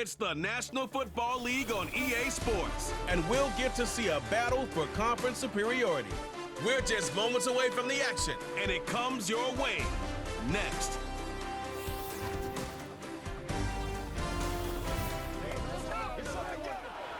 It's the National Football League on EA Sports, and we'll get to see a battle for conference superiority. We're just moments away from the action, and it comes your way next.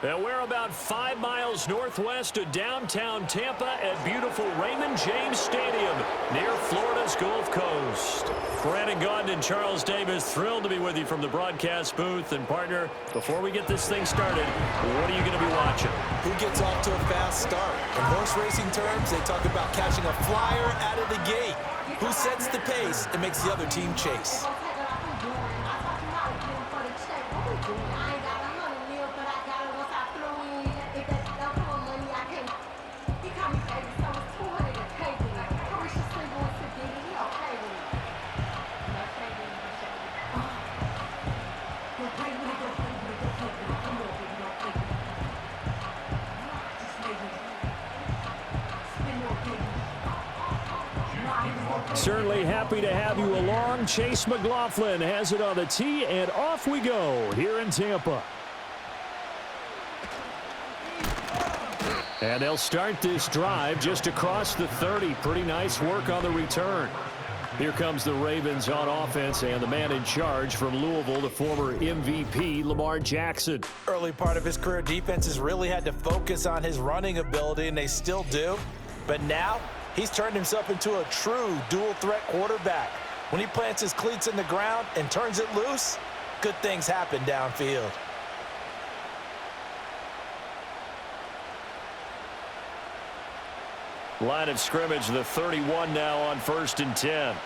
And we're about 5 miles northwest of downtown Tampa at beautiful Raymond James Stadium near Florida's Gulf Coast. Brandon Gaudin and Charles Davis, thrilled to be with you from the broadcast booth. And partner, before we get this thing started, what are you going to be watching? Who gets off to a fast start? In horse racing terms, they talk about catching a flyer out of the gate. Who sets the pace and makes the other team chase? Certainly happy to have you along. Chase McLaughlin has it on the tee, and off we go here in Tampa. And they'll start this drive just across the 30. Pretty nice work on the return. Here comes the Ravens on offense, and the man in charge from Louisville, the former MVP, Lamar Jackson. Early part of his career, defenses really had to focus on his running ability, and they still do. But now, he's turned himself into a true dual-threat quarterback. When he plants his cleats in the ground and turns it loose, good things happen downfield. Line of scrimmage, the 31 now on 1st and 10.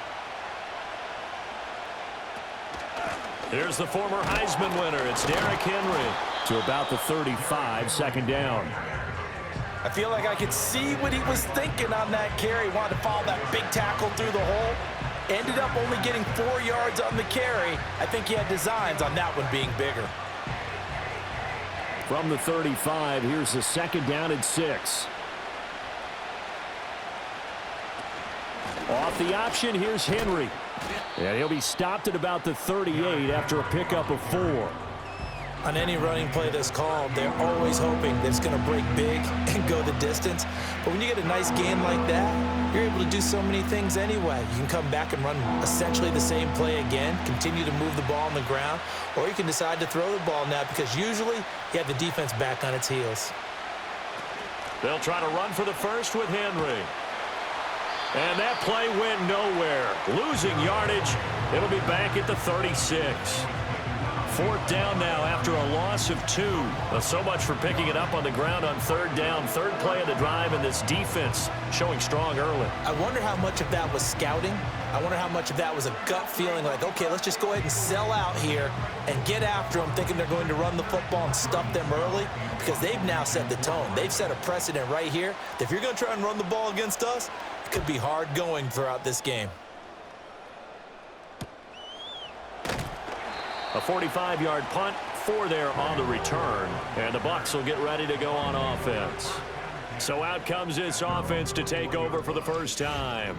Here's the former Heisman winner. It's Derrick Henry to about the 35, second down. I feel like I could see what he was thinking on that carry. Wanted to follow that big tackle through the hole. Ended up only getting 4 yards on the carry. I think he had designs on that one being bigger. From the 35, here's the second down and 6. Off the option, here's Henry. And he'll be stopped at about the 38 after a pickup of 4. On any running play that's called, they're always hoping that it's going to break big and go the distance. But when you get a nice gain like that, you're able to do so many things anyway. You can come back and run essentially the same play again, continue to move the ball on the ground, or you can decide to throw the ball now because usually you have the defense back on its heels. They'll try to run for the first with Henry. And that play went nowhere. Losing yardage. It'll be back at the 36. 4th down now after a loss of 2. So much for picking it up on the ground on 3rd down. 3rd play of the drive, and this defense showing strong early. I wonder how much of that was scouting. I wonder how much of that was a gut feeling like, okay, let's just go ahead and sell out here and get after them, thinking they're going to run the football and stuff them early, because they've now set the tone. They've set a precedent right here that if you're going to try and run the ball against us, it could be hard going throughout this game. A 45-yard punt, 4 there on the return. And the Bucs will get ready to go on offense. So out comes this offense to take over for the first time.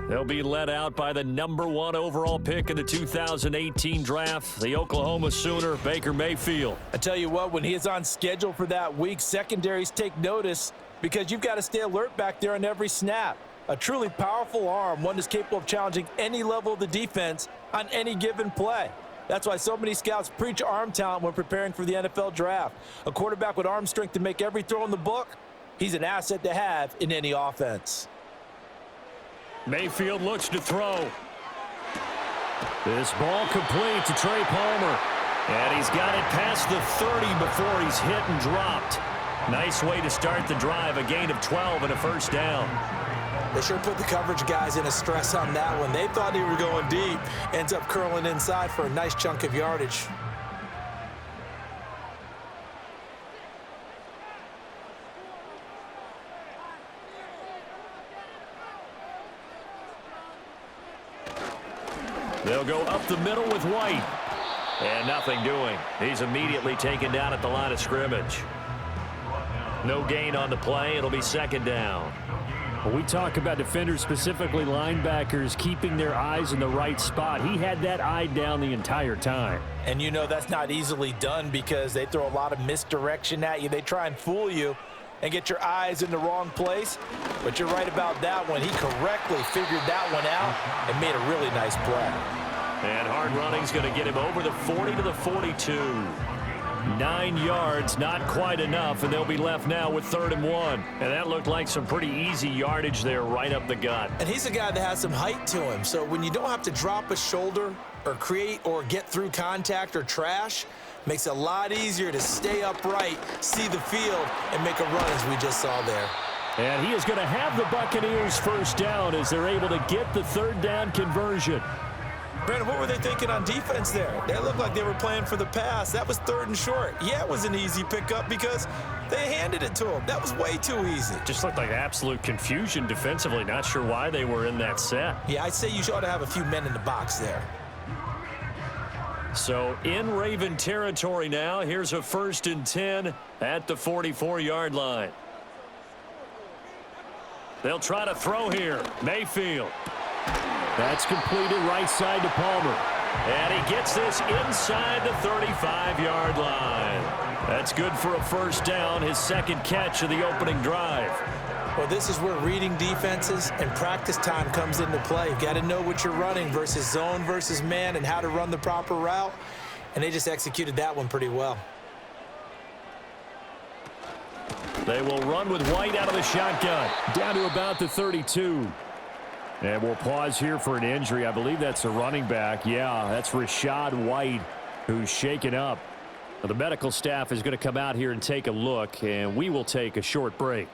They'll be led out by the #1 overall pick in the 2018 draft, the Oklahoma Sooner, Baker Mayfield. I tell you what, when he is on schedule for that week, secondaries take notice because you've got to stay alert back there on every snap. A truly powerful arm, one that's capable of challenging any level of the defense on any given play. That's why so many scouts preach arm talent when preparing for the NFL draft. A quarterback with arm strength to make every throw in the book, he's an asset to have in any offense. Mayfield looks to throw. This ball complete to Trey Palmer. And he's got it past the 30 before he's hit and dropped. Nice way to start the drive, a gain of 12 and a first down. They sure put the coverage guys in a stress on that one. They thought he were going deep. Ends up curling inside for a nice chunk of yardage. They'll go up the middle with White. And nothing doing. He's immediately taken down at the line of scrimmage. No gain on the play. It'll be second down. When we talk about defenders, specifically linebackers, keeping their eyes in the right spot, he had that eye down the entire time. And you know that's not easily done because they throw a lot of misdirection at you. They try and fool you and get your eyes in the wrong place. But you're right about that one. He correctly figured that one out and made a really nice play. And hard running's going to get him over the 40 to the 42. 9 yards, not quite enough, and they'll be left now with 3rd and 1. And that looked like some pretty easy yardage there right up the gut. And he's a guy that has some height to him, so when you don't have to drop a shoulder or create or get through contact or trash, makes it a lot easier to stay upright, see the field, and make a run as we just saw there. And he is going to have the Buccaneers first down as they're able to get the 3rd down conversion. Brandon, what were they thinking on defense there? They looked like they were playing for the pass. That was 3rd and short. Yeah, it was an easy pickup because they handed it to him. That was way too easy. Just looked like absolute confusion defensively. Not sure why they were in that set. Yeah, I'd say you ought to have a few men in the box there. So in Raven territory now. Here's a 1st and 10 at the 44-yard line. They'll try to throw here. Mayfield. That's completed right side to Palmer. And he gets this inside the 35-yard line. That's good for a 1st down, his 2nd catch of the opening drive. Well, this is where reading defenses and practice time comes into play. You've got to know what you're running versus zone versus man and how to run the proper route. And they just executed that one pretty well. They will run with White out of the shotgun. Down to about the 32. And we'll pause here for an injury. I believe that's a running back. Yeah, that's Rashad White, who's shaken up. Now, the medical staff is going to come out here and take a look, and we will take a short break.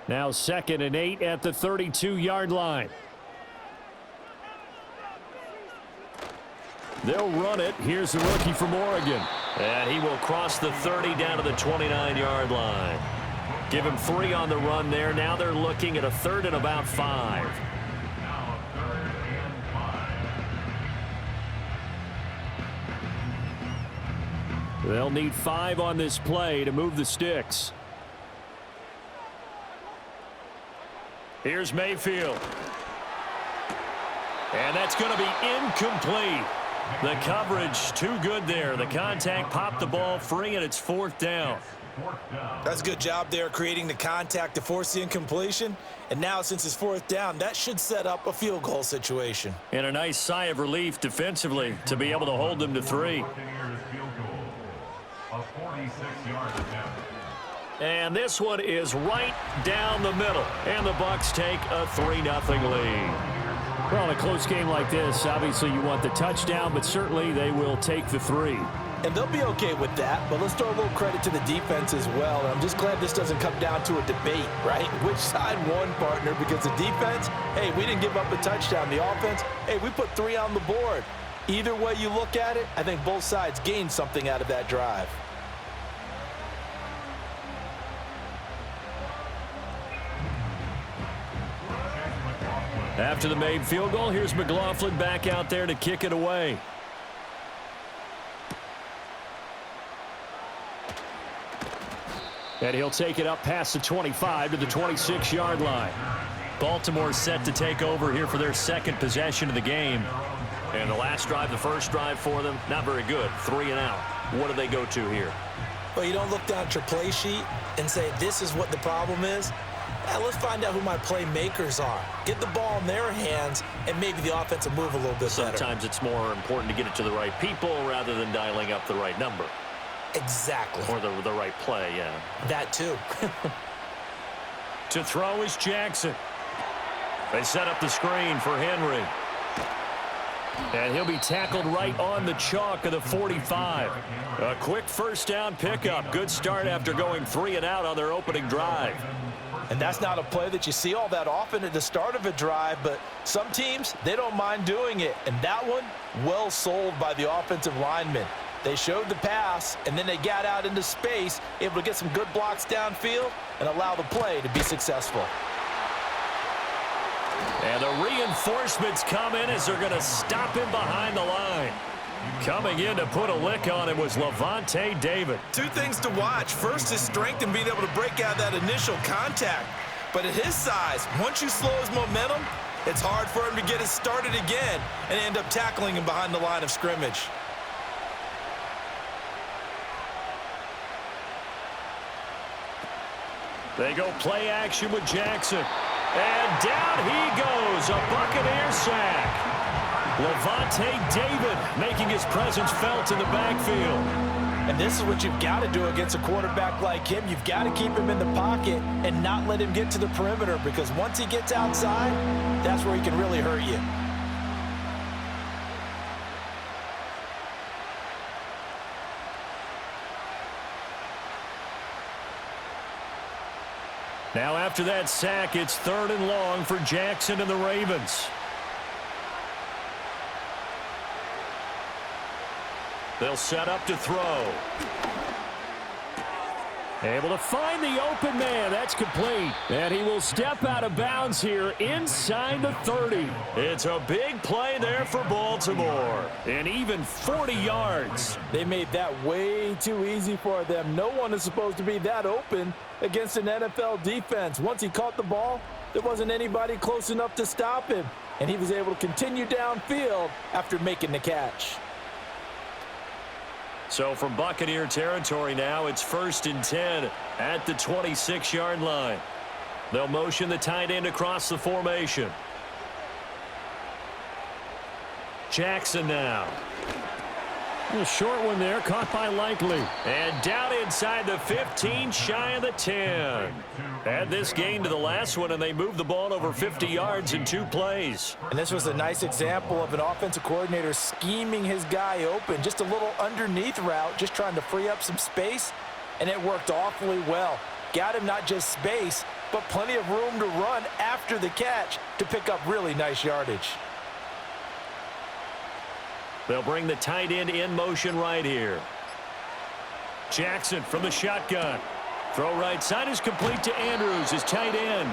Now 2nd and 8 at the 32-yard line. They'll run it. Here's the rookie from Oregon. And he will cross the 30 down to the 29-yard line. Give him 3 on the run there. Now they're looking at a 3rd and about 5. They'll need 5 on this play to move the sticks. Here's Mayfield. And that's going to be incomplete. The coverage too good there. The contact popped the ball free, and it's 4th down. That's a good job there creating the contact to force the incompletion. And now since it's 4th down, that should set up a field goal situation. And a nice sigh of relief defensively to be able to hold them to 3. And this one is right down the middle. And the Bucs take a 3-0 lead. Well, in a close game like this, obviously you want the touchdown, but certainly they will take the 3. And they'll be okay with that, but let's throw a little credit to the defense as well. And I'm just glad this doesn't come down to a debate, right? Which side won, partner? Because the defense, hey, we didn't give up a touchdown. The offense, hey, we put 3 on the board. Either way you look at it, I think both sides gained something out of that drive. After the made field goal, here's McLaughlin back out there to kick it away. And he'll take it up past the 25 to the 26-yard line. Baltimore set to take over here for their 2nd possession of the game. And the last drive, the first drive for them, not very good. 3 and out. What do they go to here? Well, you don't look down at your play sheet and say, this is what the problem is. Now let's find out who my playmakers are. Get the ball in their hands, and maybe the offense will move a little bit better. Sometimes it's more important to get it to the right people rather than dialing up the right number. Exactly. Or the right play, yeah. That too. To throw is Jackson. They set up the screen for Henry. And he'll be tackled right on the chalk of the 45. A quick 1st down pickup. Good start after going 3 and out on their opening drive. And that's not a play that you see all that often at the start of a drive, but some teams, they don't mind doing it. And that one, well sold by the offensive lineman. They showed the pass, and then they got out into space, able to get some good blocks downfield and allow the play to be successful. And the reinforcements come in as they're going to stop him behind the line. Coming in to put a lick on him was Lavonte David. Two things to watch. First, his strength and being able to break out that initial contact. But at his size, once you slow his momentum, it's hard for him to get it started again and end up tackling him behind the line of scrimmage. They go play action with Jackson. And down he goes, a Buccaneer sack. Lavonte David making his presence felt in the backfield. And this is what you've got to do against a quarterback like him. You've got to keep him in the pocket and not let him get to the perimeter, because once he gets outside, that's where he can really hurt you. Now after that sack, it's 3rd and long for Jackson and the Ravens. They'll set up to throw. Able to find the open man. That's complete. And he will step out of bounds here inside the 30. It's a big play there for Baltimore. And even 40 yards. They made that way too easy for them. No one is supposed to be that open against an NFL defense. Once he caught the ball, there wasn't anybody close enough to stop him. And he was able to continue downfield after making the catch. So from Buccaneer territory now, it's 1st and 10 at the 26-yard line. They'll motion the tight end across the formation. Jackson now. A short one there, caught by Likely. And down inside the 15, shy of the 10. Add this gain to the last one, and they move the ball over 50 yards in 2 plays. And this was a nice example of an offensive coordinator scheming his guy open. Just a little underneath route, just trying to free up some space, and it worked awfully well. Got him not just space, but plenty of room to run after the catch to pick up really nice yardage. They'll bring the tight end in motion right here. Jackson from the shotgun. Throw right side is complete to Andrews, his tight end.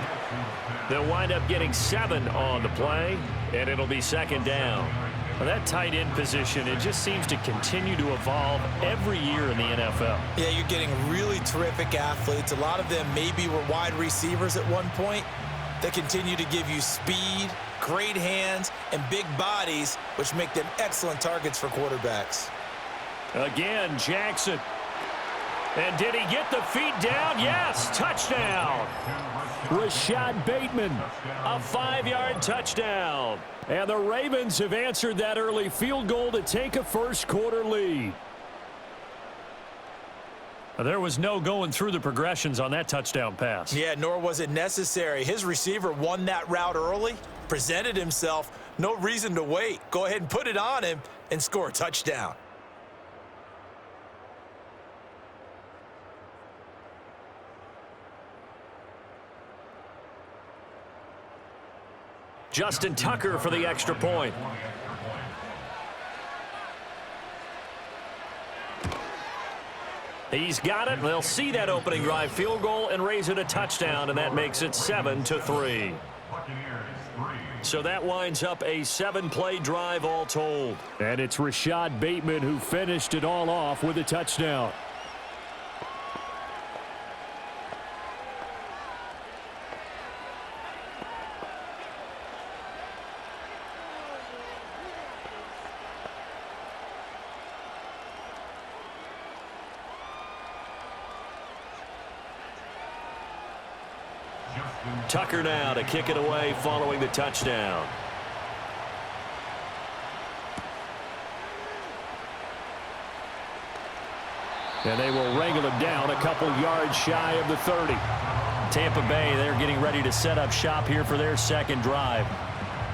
They'll wind up getting 7 on the play, and it'll be 2nd down. Well, that tight end position, it just seems to continue to evolve every year in the NFL. Yeah, you're getting really terrific athletes. A lot of them maybe were wide receivers at one point. They continue to give you speed, great hands, and big bodies, which make them excellent targets for quarterbacks. Again, Jackson. And did he get the feet down? Yes, touchdown. Rashad Bateman, a 5-yard touchdown. And the Ravens have answered that early field goal to take a first-quarter lead. There was no going through the progressions on that touchdown pass. Yeah, nor was it necessary. His receiver won that route early, presented himself, no reason to wait. Go ahead and put it on him and score a touchdown. Justin Tucker for the extra point. He's got it. They'll see that opening drive field goal and raise it a touchdown, and that makes it 7-3. So that winds up a 7-play drive all told. And it's Rashad Bateman who finished it all off with a touchdown. Tucker now to kick it away following the touchdown. And they will wrangle him down a couple yards shy of the 30. Tampa Bay, they're getting ready to set up shop here for their 2nd drive.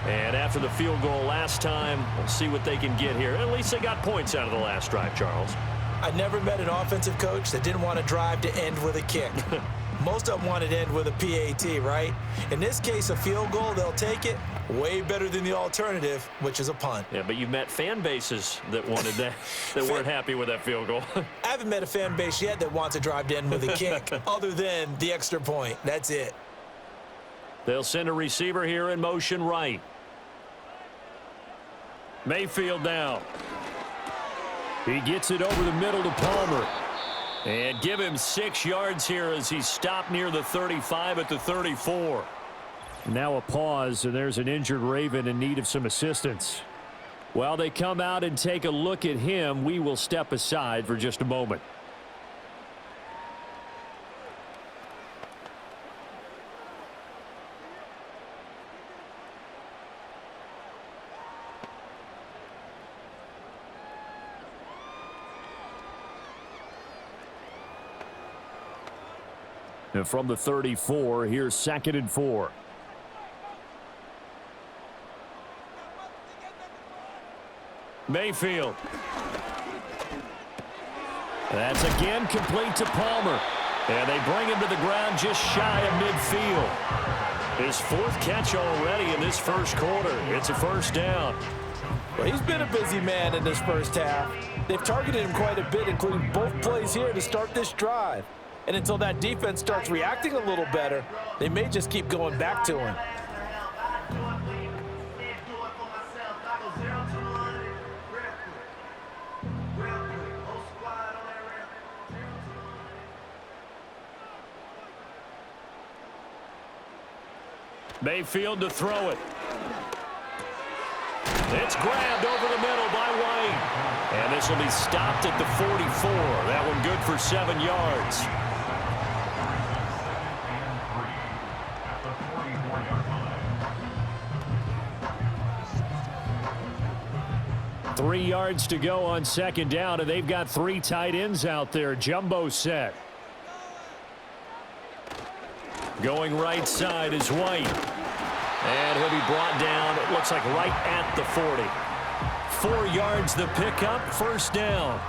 And after the field goal last time, we'll see what they can get here. At least they got points out of the last drive, Charles. I never met an offensive coach that didn't want to drive to end with a kick. most of them want it to end with a PAT, right? In this case, a field goal, they'll take it. Way better than the alternative, which is a punt. Yeah, but you've met fan bases that wanted that, that weren't happy with that field goal. I haven't met a fan base yet that wants a drive to end with a kick other than the extra point. That's it. They'll send a receiver here in motion right. Mayfield now. He gets it over the middle to Palmer. And give him 6 yards here as he stopped near the 35 at the 34. Now a pause, and there's an injured Raven in need of some assistance. While they come out and take a look at him, we will step aside for just a moment. And from the 34, here's 2nd and 4. Mayfield. That's again complete to Palmer. And they bring him to the ground just shy of midfield. His 4th catch already in this first quarter. It's a first down. Well, he's been a busy man in this first half. They've targeted him quite a bit, including both plays here to start this drive. And until that defense starts reacting a little better, they may just keep going back to him. Mayfield to throw it. It's grabbed over the middle by White. And this will be stopped at the 44. That one good for 7 yards. 3 yards to go on 2nd down, and they've got 3 tight ends out there. Jumbo set. Going right side is White. And he'll be brought down, it looks like right at the 40. 4 yards the pickup, first down.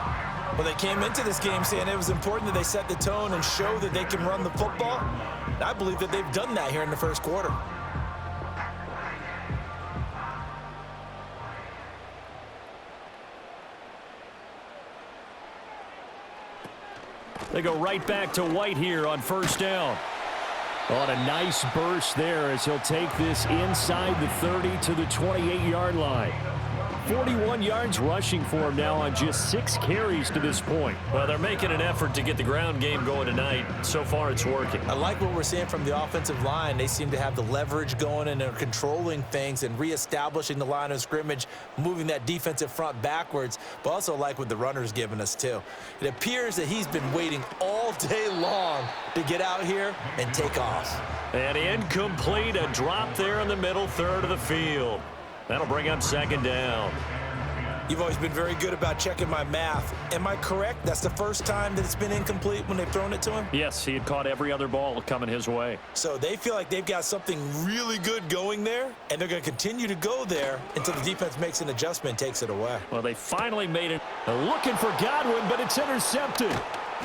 Well, they came into this game saying it was important that they set the tone and show that they can run the football. And I believe that they've done that here in the first quarter. They go right back to White here on first down. On a nice burst there as he'll take this inside the 30 to the 28-yard line. 41 yards rushing for him now on just 6 carries to this point. Well, they're making an effort to get the ground game going tonight. So far, it's working. I like what we're seeing from the offensive line. They seem to have the leverage going and they're controlling things and reestablishing the line of scrimmage, moving that defensive front backwards, but also like what the runner's giving us too. It appears that he's been waiting all day long to get out here and take off. And incomplete, a drop there in the middle third of the field. That'll bring up 2nd down. You've always been very good about checking my math. Am I correct? That's the first time that it's been incomplete when they've thrown it to him? Yes, he had caught every other ball coming his way. So they feel like they've got something really good going there, and they're going to continue to go there until the defense makes an adjustment and takes it away. Well, they finally made it. Looking for Godwin, but it's intercepted.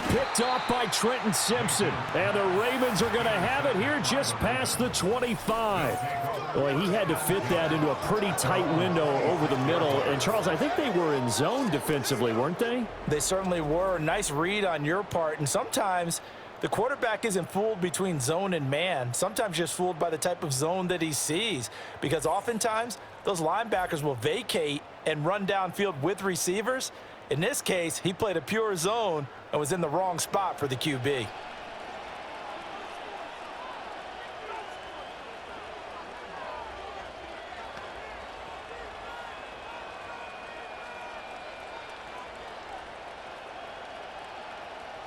Picked off by Trenton Simpson. And the Ravens are going to have it here just past the 25. Boy, he had to fit that into a pretty tight window over the middle. And, Charles, I think they were in zone defensively, weren't they? They certainly were. Nice read on your part. And sometimes the quarterback isn't fooled between zone and man. Sometimes just fooled by the type of zone that he sees. Because oftentimes those linebackers will vacate and run downfield with receivers. In this case, he played a pure zone and was in the wrong spot for the QB.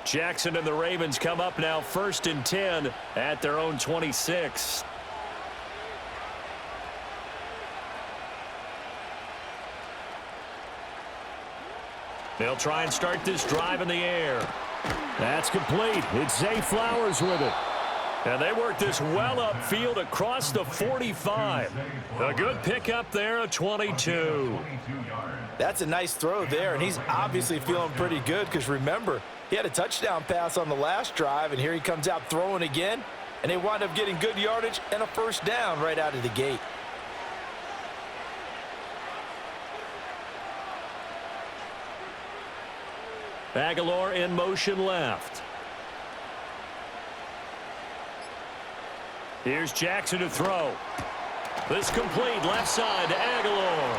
Jackson and the Ravens come up now 1st and 10 at their own 26. They'll try and start this drive in the air. That's complete. It's Zay Flowers with it. And they work this well upfield across the 45. A good pickup there, a 22. That's a nice throw there, and he's obviously feeling pretty good because, remember, He had a touchdown pass on the last drive, and here he comes out throwing again, and they wind up getting good yardage and a first down right out of the gate. Aguilar in motion left. Here's Jackson to throw. This complete left side to Aguilar.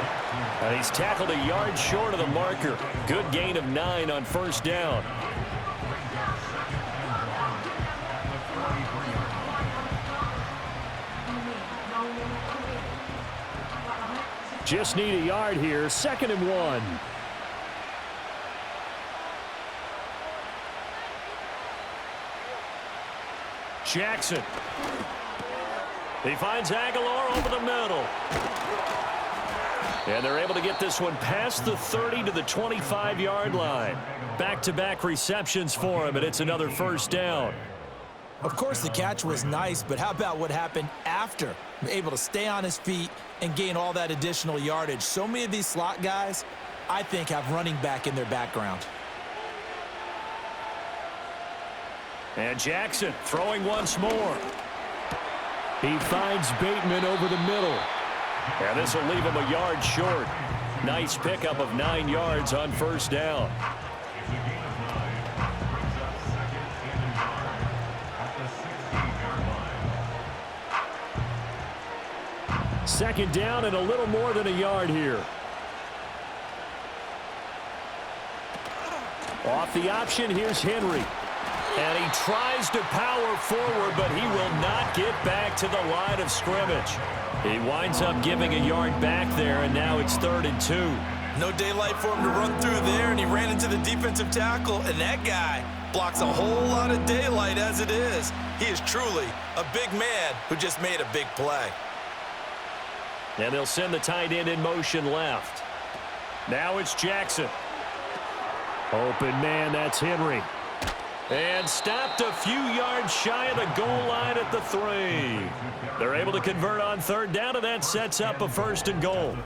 And he's tackled a yard short of the marker. Good gain of 9 on first down. Just need a yard here. 2nd and 1. Jackson. He finds Aguilar over the middle. And they're able to get this one past the 30 to the 25-yard line. Back-to-back receptions for him, and it's another first down. Of course, the catch was nice, but how about what happened after? Able to stay on his feet and gain all that additional yardage. So many of these slot guys, I think, have running back in their background. And Jackson throwing once more. He finds Bateman over the middle. And this will leave him a yard short. Nice pickup of 9 yards on first down. Second down and a little more than a yard here. Off the option, here's Henry. And he tries to power forward, but he will not get back to the line of scrimmage. He winds up giving a yard back there, and now it's 3rd and 2. No daylight for him to run through there, and he ran into the defensive tackle, and that guy blocks a whole lot of daylight as it is. He is truly a big man who just made a big play. And they'll send the tight end in motion left. Now it's Jackson. Open man, that's Henry. And stopped a few yards shy of the goal line at the 3. They're able to convert on 3rd down, and that sets up a 1st and goal.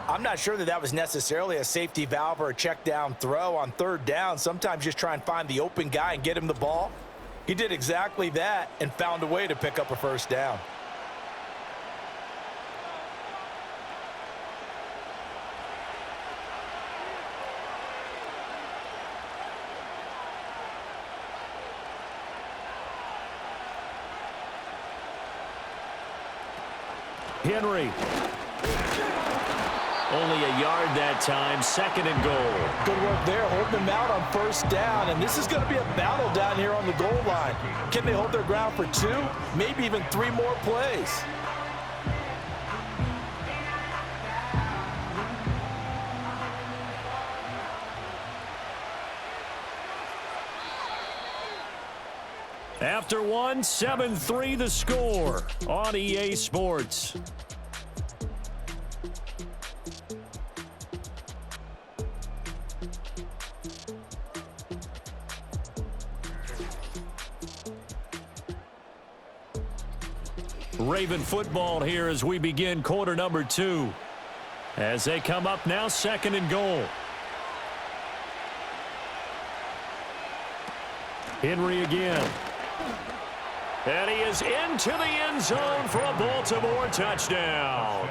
I'm not sure that was necessarily a safety valve or a check down throw on 3rd down. Sometimes just try and find the open guy and get him the ball. He did exactly that and found a way to pick up a 1st down. Henry. Only a yard that time, 2nd and goal. Good work there, holding them out on 1st down, and this is going to be a battle down here on the goal line. Can they hold their ground for 2, maybe even 3 more plays? After 1, 7-3 the score on EA Sports. Raven football here as we begin quarter number 2. As they come up now, 2nd and goal. Henry again. And he is into the end zone for a Baltimore touchdown.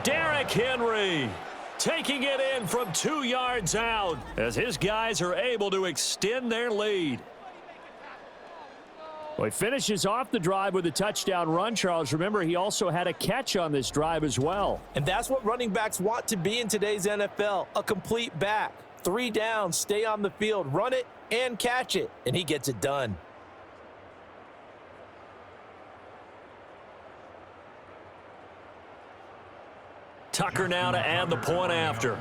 Derrick Henry taking it in from 2 yards out as his guys are able to extend their lead. Well, he finishes off the drive with a touchdown run, Charles. Remember, he also had a catch on this drive as well. And that's what running backs want to be in today's NFL, a complete back. 3 downs, stay on the field, run it, and catch it, and he gets it done. Tucker now to add the point after.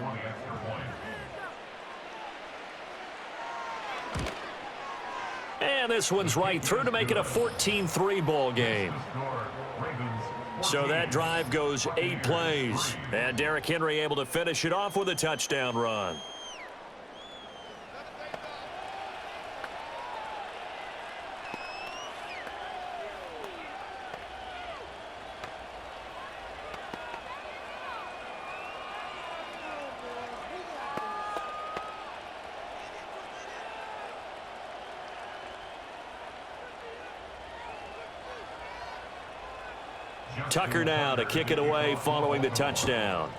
And this one's right through to make it a 14-3 ball game. So that drive goes 8 plays. And Derrick Henry able to finish it off with a touchdown run. Tucker now to kick it away following the touchdown.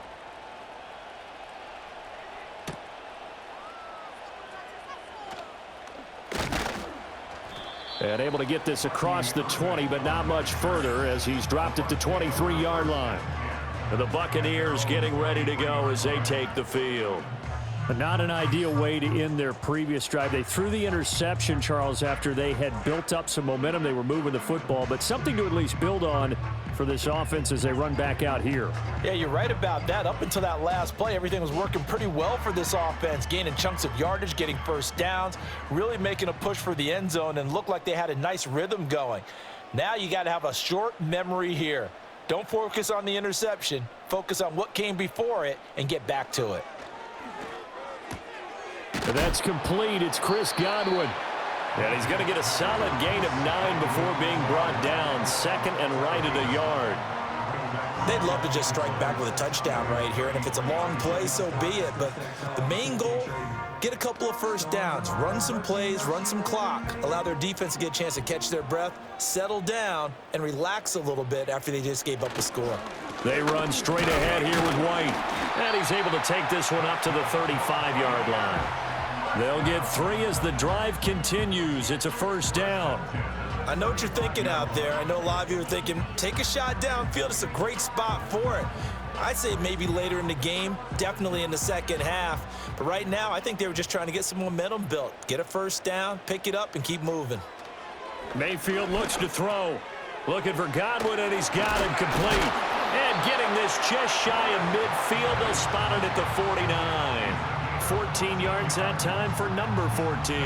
And able to get this across the 20, but not much further as he's dropped it to 23-yard line. And the Buccaneers getting ready to go as they take the field. But not an ideal way to end their previous drive. They threw the interception, Charles, after they had built up some momentum. They were moving the football, but something to at least build on for this offense as they run back out here. Yeah, you're right about that. Up until that last play, everything was working pretty well for this offense, gaining chunks of yardage, getting first downs, really making a push for the end zone, and looked like they had a nice rhythm going. Now you got to have a short memory here. Don't focus on the interception. Focus on what came before it and get back to it. And that's complete. It's Chris Godwin. And he's going to get a solid gain of 9 before being brought down. Second and right at a yard. They'd love to just strike back with a touchdown right here, and if it's a long play, so be it. But the main goal, get a couple of first downs, run some plays, run some clock, allow their defense to get a chance to catch their breath, settle down, and relax a little bit after they just gave up a score. They run straight ahead here with White. And he's able to take this one up to the 35-yard line. They'll get 3 as the drive continues. It's a first down. I know what you're thinking out there. I know a lot of you are thinking, take a shot downfield. It's a great spot for it. I'd say maybe later in the game, definitely in the second half. But right now, I think they were just trying to get some momentum built. Get a first down, pick it up, and keep moving. Mayfield looks to throw. Looking for Godwin, and he's got him complete. And getting this just shy of midfield. They'll spot it at the 49. 14 yards that time for number 14.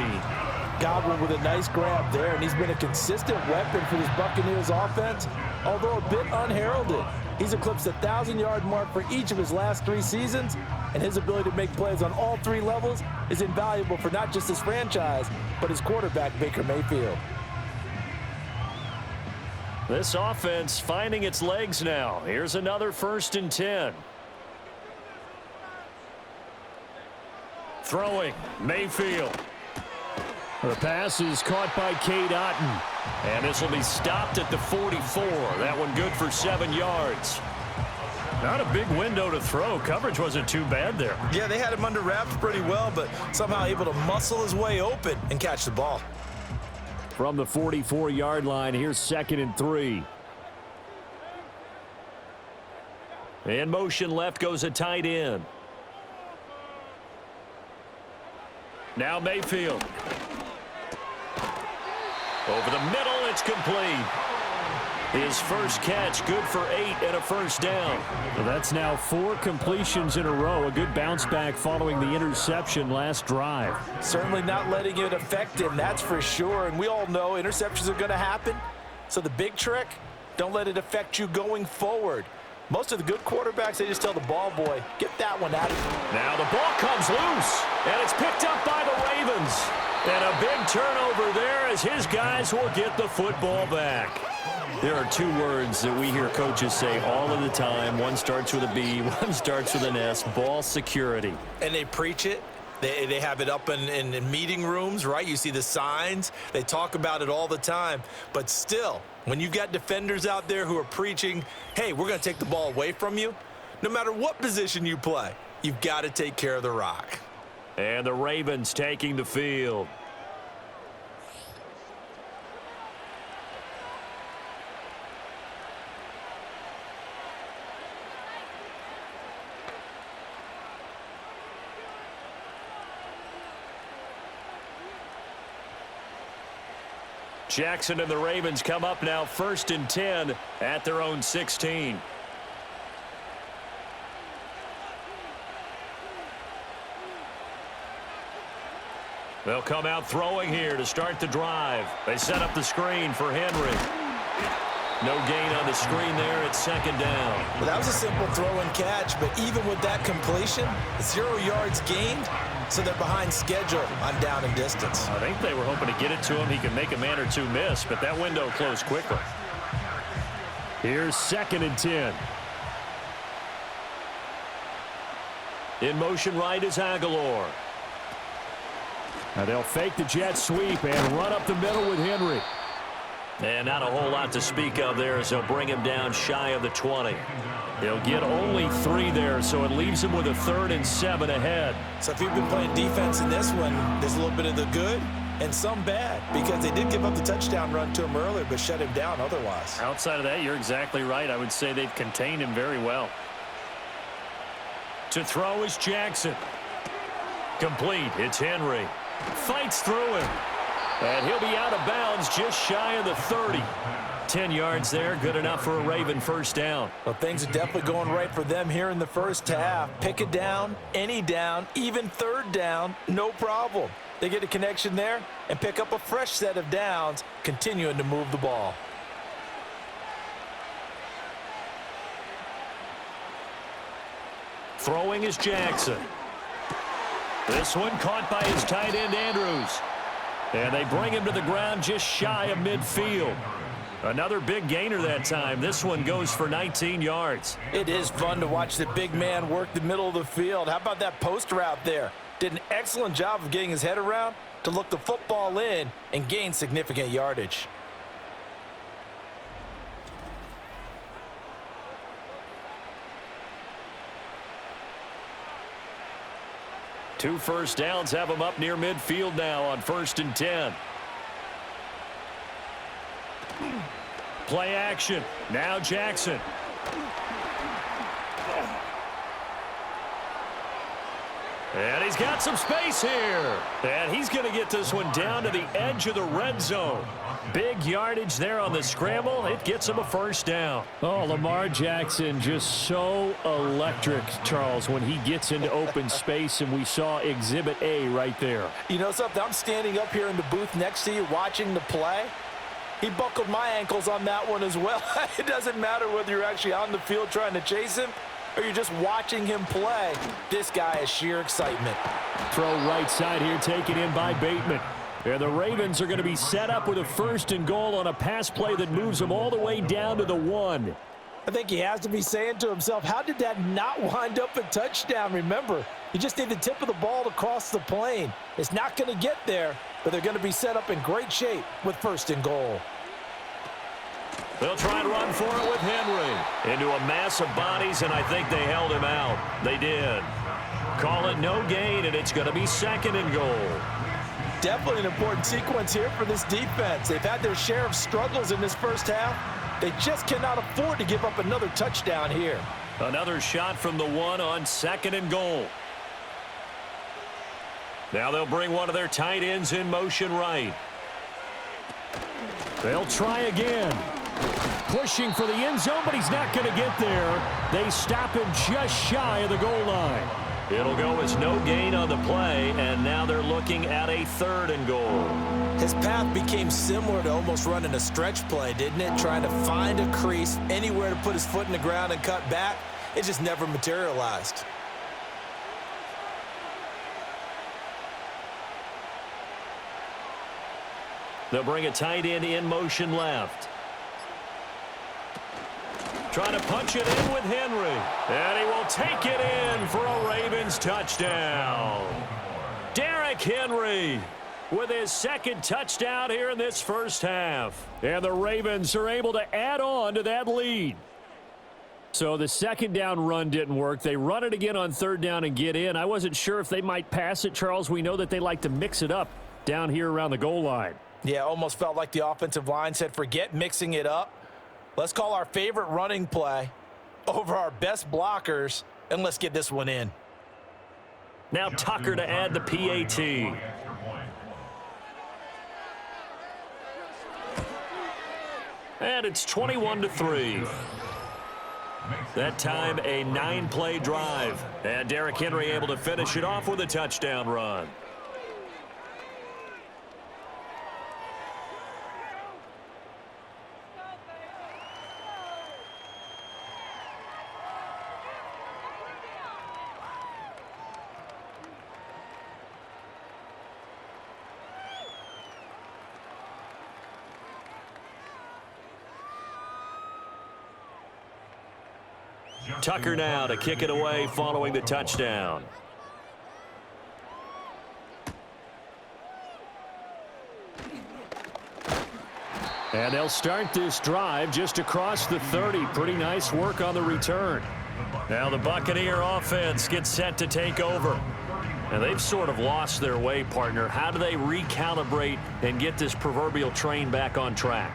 Godwin with a nice grab there, and he's been a consistent weapon for this Buccaneers offense, although a bit unheralded. He's eclipsed the 1,000-yard mark for each of his last 3 seasons, and his ability to make plays on all 3 levels is invaluable for not just his franchise, but his quarterback, Baker Mayfield. This offense finding its legs now. Here's another 1st and 10. Throwing, Mayfield. The pass is caught by Cade Otton. And this will be stopped at the 44. That one good for 7 yards. Not a big window to throw. Coverage wasn't too bad there. Yeah, they had him under wraps pretty well, but somehow able to muscle his way open and catch the ball. From the 44-yard line, here's 2nd and 3. In motion left goes a tight end. Now Mayfield. Over the middle, it's complete. His first catch, good for 8 and a first down. Well, that's now 4 completions in a row. A good bounce back following the interception last drive. Certainly not letting it affect him, that's for sure. And we all know interceptions are going to happen. So the big trick, don't let it affect you going forward. Most of the good quarterbacks, they just tell the ball boy, get that one out of here. Now the ball comes loose, and it's picked up by the Ravens. And a big turnover there as his guys will get the football back. There are 2 words that we hear coaches say all of the time. One starts with a B, one starts with an S, ball security. And they preach it. They have it up in meeting rooms, right? You see the signs. They talk about it all the time. But still, when you've got defenders out there who are preaching, hey, we're going to take the ball away from you, no matter what position you play, you've got to take care of the rock. And the Ravens taking the field. Jackson and the Ravens come up now 1st and 10 at their own 16. They'll come out throwing here to start the drive. They set up the screen for Henry. No gain on the screen there at 2nd down. Well, that was a simple throw and catch, but even with that completion, 0 yards gained, so they're behind schedule on down and distance. I think they were hoping to get it to him. He could make a man or 2 miss, but that window closed quickly. Here's 2nd and 10. In motion right is Aguilar. Now they'll fake the jet sweep and run up the middle with Henry. And not a whole lot to speak of there as they'll bring him down shy of the 20. He'll get only 3 there, so it leaves him with a 3rd and 7 ahead. So if you've been playing defense in this one, there's a little bit of the good and some bad, because they did give up the touchdown run to him earlier but shut him down otherwise. Outside of that, you're exactly right. I would say they've contained him very well. To throw is Jackson. Complete. It's Henry. Fights through him. And he'll be out of bounds just shy of the 30. 10 yards there, good enough for a Raven first down. Well, things are definitely going right for them here in the first half. Pick a down, any down, even 3rd down, no problem. They get a connection there and pick up a fresh set of downs, continuing to move the ball. Throwing is Jackson. This one caught by his tight end, Andrews. And they bring him to the ground just shy of midfield. Another big gainer that time. This one goes for 19 yards. It is fun to watch the big man work the middle of the field. How about that post route there? Did an excellent job of getting his head around to look the football in and gain significant yardage. Two first downs have him up near midfield now on 1st and 10. Play action. Now Jackson. And he's got some space here. And he's going to get this one down to the edge of the red zone. Big yardage there on the scramble. It gets him a first down. Oh, Lamar Jackson just so electric, Charles, when he gets into open space, and we saw Exhibit A right there. You know something? I'm standing up here in the booth next to you watching the play. He buckled my ankles on that one as well. It doesn't matter whether you're actually on the field trying to chase him or you're just watching him play. This guy is sheer excitement. Throw right side here, taken in by Bateman. And the Ravens are going to be set up with a 1st and goal on a pass play that moves them all the way down to the 1. I think he has to be saying to himself, how did that not wind up a touchdown? Remember, you just need the tip of the ball to cross the plane. It's not going to get there, but they're going to be set up in great shape with 1st and goal. They'll try to run for it with Henry. Into a mass of bodies, and I think they held him out. They did. Call it no gain, and it's going to be 2nd and goal. Definitely an important sequence here for this defense. They've had their share of struggles in this first half. They just cannot afford to give up another touchdown here. Another shot from the 1 on 2nd and goal. Now they'll bring one of their tight ends in motion right. They'll try again. Pushing for the end zone, but he's not going to get there. They stop him just shy of the goal line. It'll go as no gain on the play, and now they're looking at a 3rd and goal. His path became similar to almost running a stretch play, didn't it? Trying to find a crease, anywhere to put his foot in the ground and cut back. It just never materialized. They'll bring a tight end in motion left. Trying to punch it in with Henry. And he will take it in for a Ravens touchdown. Derrick Henry with his 2nd touchdown here in this first half. And the Ravens are able to add on to that lead. So the 2nd down run didn't work. They run it again on 3rd down and get in. I wasn't sure if they might pass it, Charles. We know that they like to mix it up down here around the goal line. Yeah, almost felt like the offensive line said, forget mixing it up. Let's call our favorite running play over our best blockers, and let's get this one in. Now Tucker to add the PAT. And it's 21-3. That time a 9-play drive. And Derrick Henry able to finish it off with a touchdown run. Tucker now to kick it away following the touchdown. And they'll start this drive just across the 30. Pretty nice work on the return. Now the Buccaneer offense gets set to take over. And they've sort of lost their way, partner. How do they recalibrate and get this proverbial train back on track?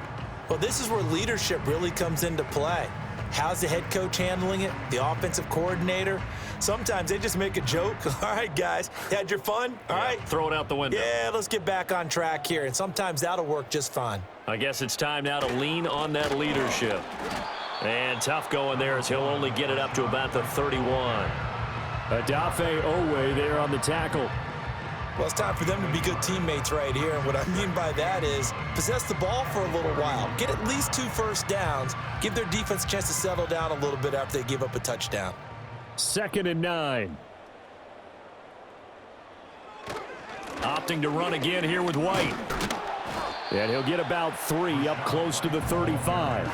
Well, this is where leadership really comes into play. How's the head coach handling it? The offensive coordinator? Sometimes they just make a joke. All right, guys, you had your fun? All right. Throw it out the window. Yeah, let's get back on track here. And sometimes that'll work just fine. I guess it's time now to lean on that leadership. And tough going there as he'll only get it up to about the 31. Adafe Owe there on the tackle. Well, it's time for them to be good teammates right here. And what I mean by that is possess the ball for a little while. Get at least 2 first downs. Give their defense a chance to settle down a little bit after they give up a touchdown. 2nd and 9. Opting to run again here with White. And he'll get about 3 up close to the 35.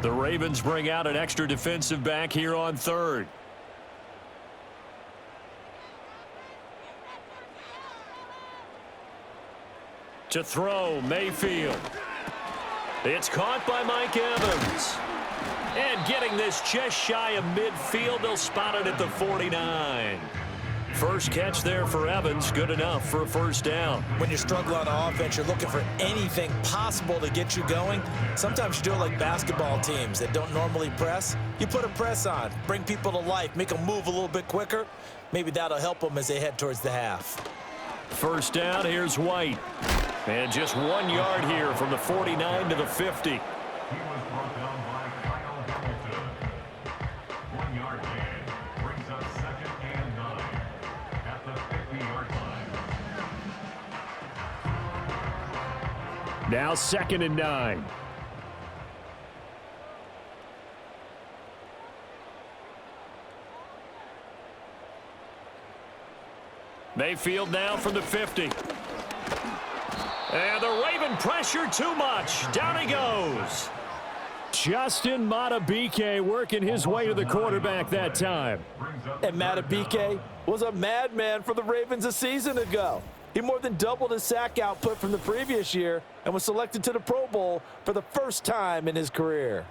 The Ravens bring out an extra defensive back here on 3rd. To throw, Mayfield. It's caught by Mike Evans. And getting this just shy of midfield, they'll spot it at the 49. First catch there for Evans, good enough for a first down. When you're struggling on offense, you're looking for anything possible to get you going. Sometimes you do it like basketball teams that don't normally press. You put a press on, bring people to life, make them move a little bit quicker. Maybe that'll help them as they head towards the half. First down, here's White. And just 1 yard here from the 49 to the 50. Now 2nd and 9. Mayfield now from the 50. And the Raven pressure too much. Down he goes. Justin Madubuike working his way to the quarterback that time. And Madubuike was a madman for the Ravens a season ago. He more than doubled his sack output from the previous year and was selected to the Pro Bowl for the first time in his career.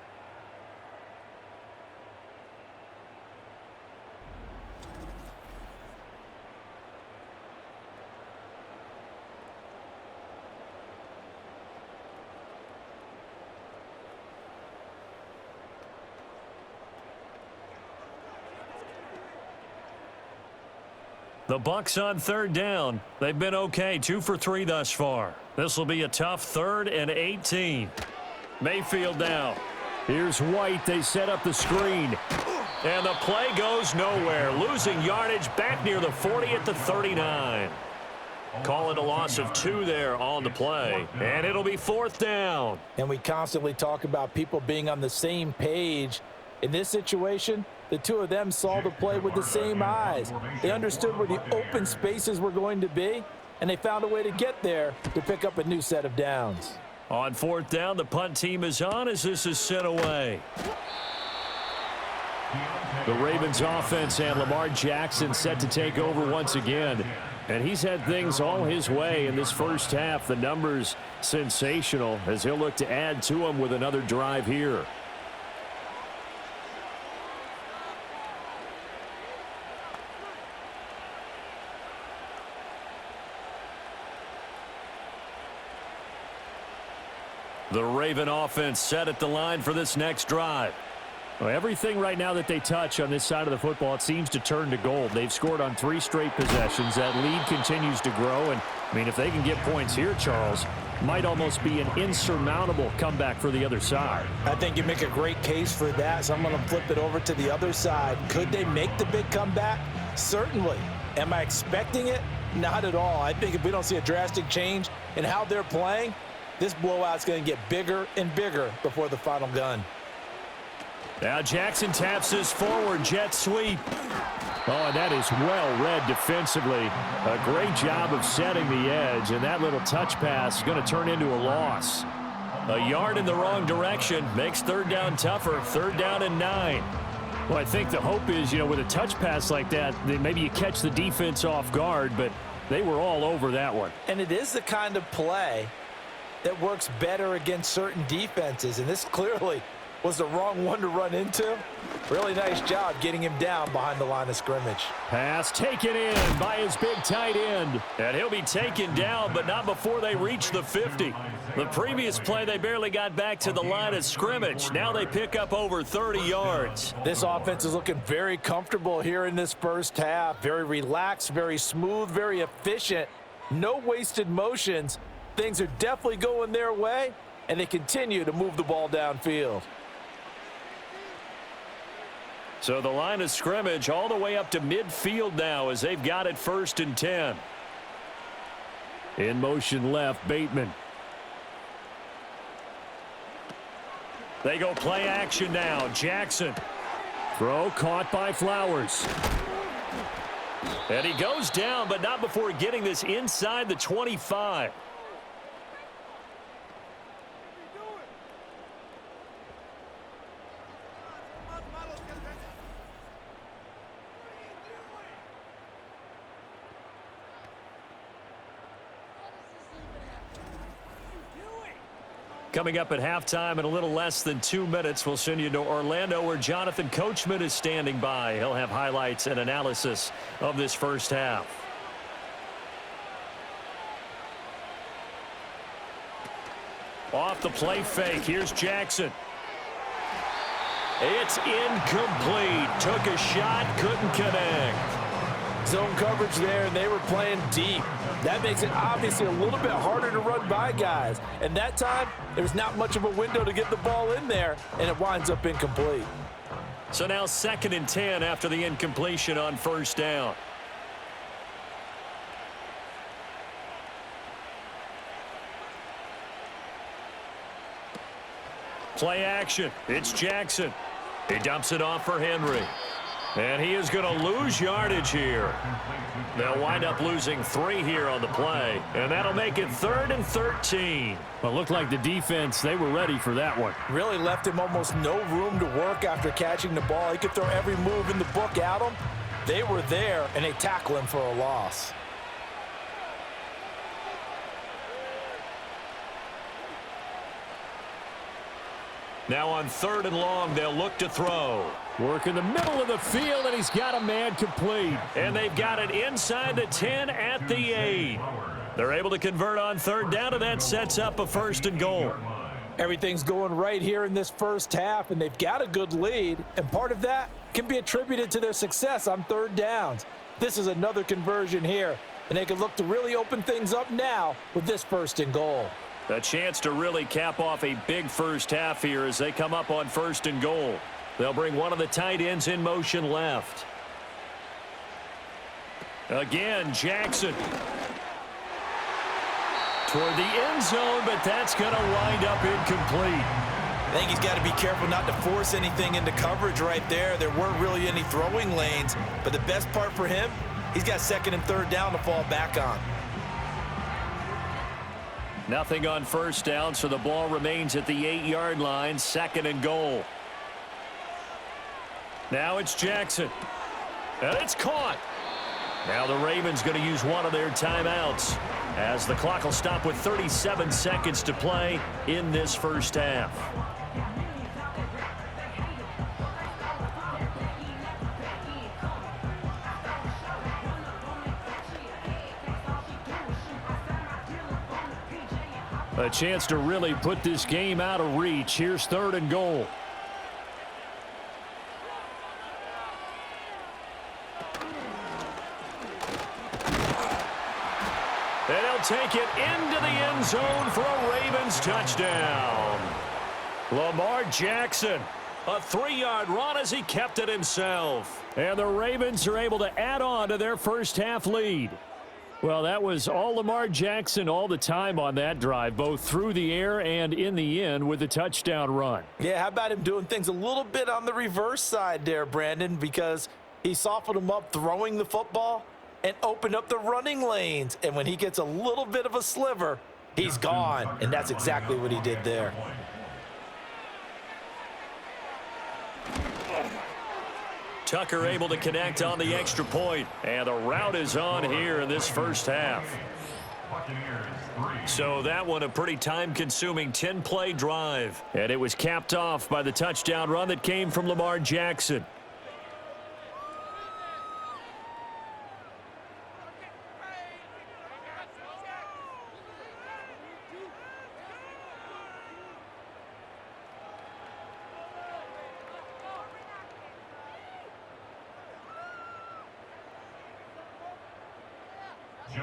The Bucs on 3rd down. They've been okay, 2 for 3 thus far. This will be a tough 3rd and 18. Mayfield now. Here's White. They set up the screen. And the play goes nowhere. Losing yardage back near the 40 at the 39. Call it a loss of 2 there on the play. And it'll be 4th down. And we constantly talk about people being on the same page. In this situation, the two of them saw the play with the same eyes. They understood where the open spaces were going to be, and they found a way to get there to pick up a new set of downs. On 4th down, the punt team is on as this is sent away. The Ravens offense and Lamar Jackson set to take over once again. And he's had things all his way in this first half. The numbers sensational as he'll look to add to them with another drive here. The Raven offense set at the line for this next drive. Well, everything right now that they touch on this side of the football, it seems to turn to gold. They've scored on 3 straight possessions. That lead continues to grow. And, I mean, if they can get points here, Charles, might almost be an insurmountable comeback for the other side. I think you make a great case for that, so I'm going to flip it over to the other side. Could they make the big comeback? Certainly. Am I expecting it? Not at all. I think if we don't see a drastic change in how they're playing, this blowout's going to get bigger and bigger before the final gun. Now Jackson taps his forward jet sweep. Oh, and that is well read defensively. A great job of setting the edge, and that little touch pass is going to turn into a loss. A yard in the wrong direction makes third down tougher. Third down and 9. Well, I think the hope is, with a touch pass like that, maybe you catch the defense off guard, but they were all over that one. And it is the kind of play that works better against certain defenses, and this clearly was the wrong one to run into. Really nice job getting him down behind the line of scrimmage. Pass taken in by his big tight end. And he'll be taken down, but not before they reach the 50. The previous play, they barely got back to the line of scrimmage. Now they pick up over 30 yards. This offense is looking very comfortable here in this first half. Very relaxed, very smooth, very efficient. No wasted motions. Things are definitely going their way, and they continue to move the ball downfield. So the line of scrimmage all the way up to midfield now as they've got it 1st and 10. In motion left, Bateman. They go play action now. Jackson. Throw caught by Flowers. And he goes down, but not before getting this inside the 25. Coming up at halftime in a little less than 2 minutes, we'll send you to Orlando where Jonathan Coachman is standing by. He'll have highlights and analysis of this first half. Off the play fake, here's Jackson. It's incomplete. Took a shot, couldn't connect. Zone coverage there, and they were playing deep. That makes it obviously a little bit harder to run by guys. And that time, there's not much of a window to get the ball in there, and it winds up incomplete. So now 2nd and 10 after the incompletion on 1st down. Play action. It's Jackson. He dumps it off for Henry. And he is going to lose yardage here. They'll wind up losing 3 here on the play. And that'll make it 3rd and 13. Well, it looked like the defense, they were ready for that one. Really left him almost no room to work after catching the ball. He could throw every move in the book at him. They were there, and they tackle him for a loss. Now on 3rd and long, they'll look to throw. Work in the middle of the field, and he's got a man complete. And they've got it inside the 10 at the 8. They're able to convert on 3rd down, and that sets up a 1st and goal. Everything's going right here in this first half, and they've got a good lead, and part of that can be attributed to their success on 3rd downs. This is another conversion here, and they can look to really open things up now with this 1st and goal. A chance to really cap off a big first half here as they come up on 1st and goal. They'll bring one of the tight ends in motion left. Again, Jackson. Toward the end zone, but that's going to wind up incomplete. I think he's got to be careful not to force anything into coverage right there. There weren't really any throwing lanes, but the best part for him, he's got 2nd and 3rd down to fall back on. Nothing on 1st down, so the ball remains at the 8-yard line, 2nd and goal. Now it's Jackson. And it's caught. Now the Ravens going to use one of their timeouts as the clock will stop with 37 seconds to play in this first half. A chance to really put this game out of reach. Here's 3rd and goal. And he'll take it into the end zone for a Ravens touchdown. Lamar Jackson, a 3-yard run as he kept it himself. And the Ravens are able to add on to their first half lead. Well, that was all Lamar Jackson all the time on that drive, both through the air and in the end with a touchdown run. Yeah, how about him doing things a little bit on the reverse side there, Brandon, because he softened him up throwing the football and opened up the running lanes. And when he gets a little bit of a sliver, He's gone, and that's exactly what he did there. Tucker able to connect on the extra point, and the route is on here in this first half. So that one a pretty time-consuming 10-play drive. And it was capped off by the touchdown run that came from Lamar Jackson.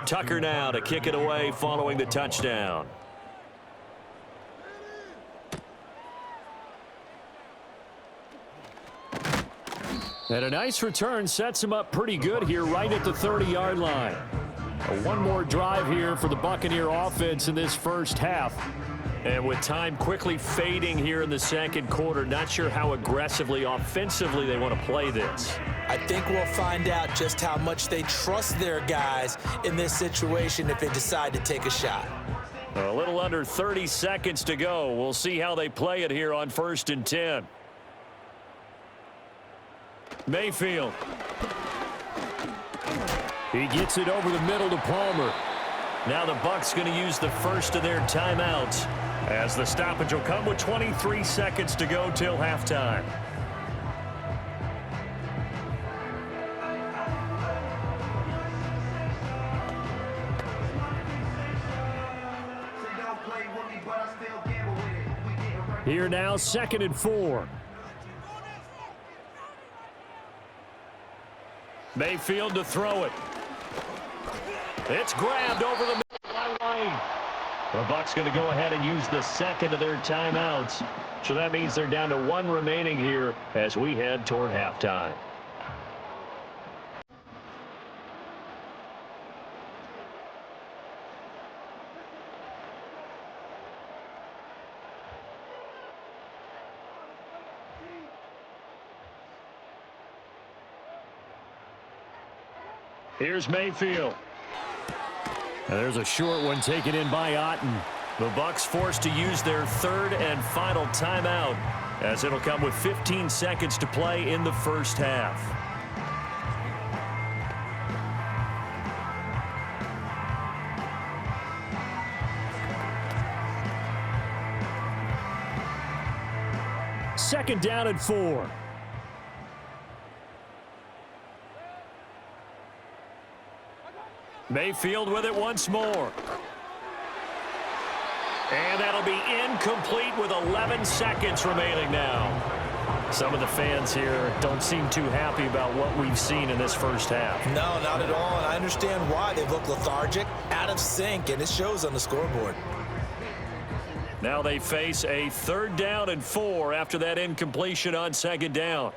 Tucker now to kick it away following the touchdown. And a nice return sets him up pretty good here right at the 30-yard line. One more drive here for the Buccaneer offense in this first half. And with time quickly fading here in the second quarter, not sure how aggressively, offensively they want to play this. I think we'll find out just how much they trust their guys in this situation if they decide to take a shot. A little under 30 seconds to go. We'll see how they play it here on 1st and 10. Mayfield. He gets it over the middle to Palmer. Now the Bucs going to use the first of their timeouts, as the stoppage will come with 23 seconds to go till halftime. Here now, 2nd and 4. Mayfield to throw it. It's grabbed over the middle line. The Bucs going to go ahead and use the second of their timeouts. So that means they're down to 1 remaining here as we head toward halftime. Here's Mayfield. And there's a short one taken in by Otten. The Bucs forced to use their 3rd and final timeout, as it'll come with 15 seconds to play in the first half. Second down and 4. Mayfield with it once more. And that'll be incomplete with 11 seconds remaining now. Some of the fans here don't seem too happy about what we've seen in this first half. No, not at all, and I understand why. They look lethargic, out of sync, and it shows on the scoreboard. Now they face a 3rd down and 4 after that incompletion on 2nd down.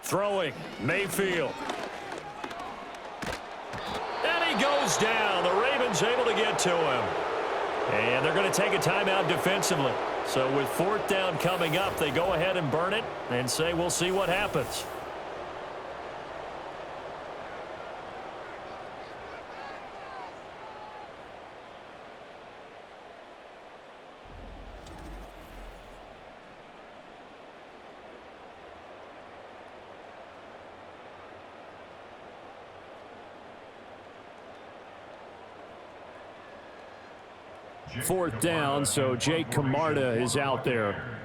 Throwing, Mayfield. Goes down. The Ravens able to get to him. And they're going to take a timeout defensively. So with 4th down coming up, they go ahead and burn it and say we'll see what happens. Fourth down, so Jake Camarda is out there.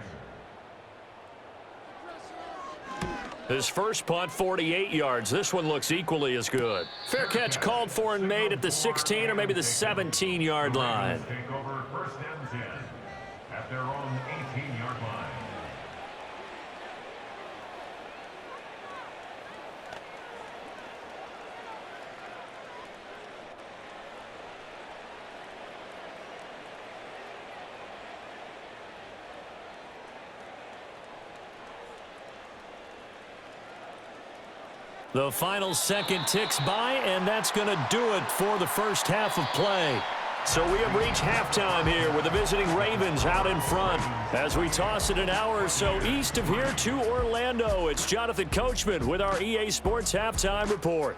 His first punt, 48 yards. This one looks equally as good. Fair catch called for and made at the 16 or maybe the 17-yard line. Take over 1st and 10 at their own 18-yard line. The final second ticks by, and that's going to do it for the first half of play. So we have reached halftime here with the visiting Ravens out in front. As we toss it an hour or so east of here to Orlando, it's Jonathan Coachman with our EA Sports Halftime Report.